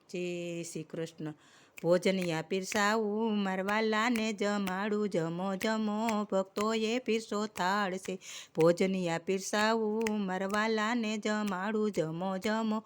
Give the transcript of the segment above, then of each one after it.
જય શ્રી કૃષ્ણ. ભોજનિયા પીરસાવું મારવાલાને જમાડું, જમો જમો ભક્તોએ પીરસો થાળ છે. ભોજનિયા પીરસાવું મારવાલાને જમાડું, જમો જમો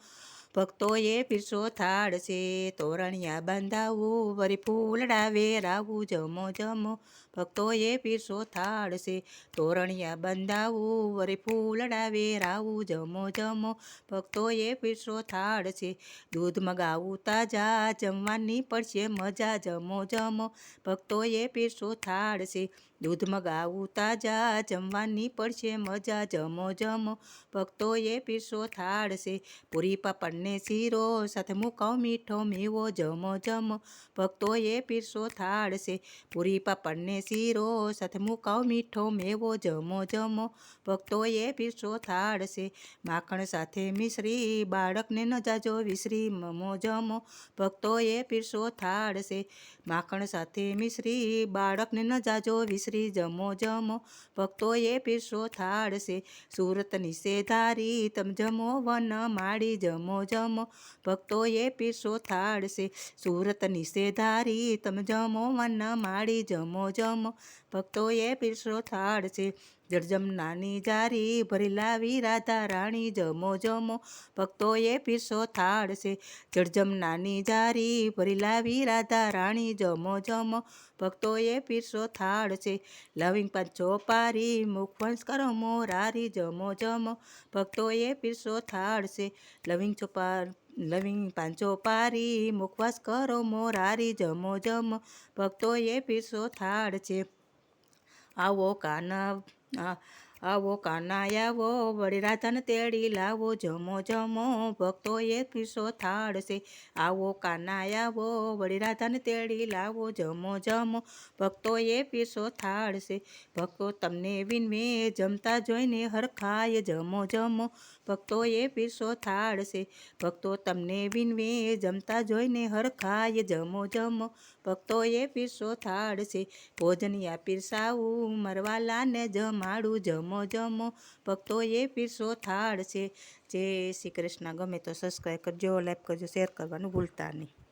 ભક્તોએ પીરસો થાળ છે. તોરણિયા બાંધાવું વરી ફૂલડા વેરાવું, જમો જમો ભક્તોએ પીરસો થાળ છે. તોરણિયા બાંધાવું વરી ફૂલડા વેરાવું, જમો જમો ભક્તોએ પીરસો થાળ છે. દૂધ મગાવું તાજા જમવાની પડશે મજા, જમો જમો ભક્તોએ પીરસો થાળ છે. દૂધ મગાવું તાજા જમવાની પડશે મજા, જમો જમો ભક્તોએ પીરસો થાળ છે. પૂરી પાપડને શીરો સાથે મૂકાવ મીઠો મેવો, જમો જમો ભક્તોએ પીરસો થાળ છે. પૂરી પાપડને શીરો સાથે મૂકાવ મીઠો મેવો, જમો જમો ભક્તોએ પીરસો થાળ છે. માખણ સાથે મિશ્રી બાળકને ન જાજો વિસરી, મમો જમો ભક્તોએ પીરસો થાળ છે. માખણ સાથે મિશ્રી બાળકને ન જાજો વિસરી, જમો જમો ભક્તોએ પીરસો થાળ છે. સુરતની સેધારી તમ જમો વન માળી, જમો જમો ભક્તોએ પીરસો થાળ છે. સુરતની સેધારી તમ જમો વન માળી, જમો જમો ભક્તોએ પીરસો થાળ છે. જળજમનાની જારી ભરી લાવી રાધા રાણી, જમો જમો ભક્તોએ પીરસો થાળ છે. જળજમનાની જારી ભરી લાવી રાધા રાણી, જમો જમો ભક્તોએ પીરસો થાળ છે. લવિંગ પાંચો પારી મુખવંશ કરો મોરારી, જમો જમો ભક્તોએ પીરસો થાળ છે. લવિંગ પાંચો પારી મુખવાસ કરો મોરારી, જમો જમો ભક્તોએ પીરસો થાળ છે. આવો કાના આવો વળી રાધાને તેડી લાવો, જમો જમો ભક્તોએ પીરસો થાળ છે. આવો કાના આવો વળી રાધાને તેડી લાવો, જમો જમો ભક્તોએ પીરસો થાળ છે. ભક્તો તમને વિનવે જમતા જોઈને હરખાય, જમો જમો ભક્તોએ પીરસો થાળ છે. ભક્તો તમને વિનવે જમતા જોઈને હરખાય, જમો જમો ભક્તોએ પીરસો થાળ છે. ભોજનિયા પીરસાવું મારવાલાને જમાડું, જમો જમો ભક્તોએ પીરસો થાળ છે. જય શ્રી કૃષ્ણ. ગમે તો સબસ્ક્રાઈબ કરજો, લાઈક કરજો, શેર કરવાનું ભૂલતા નહીં.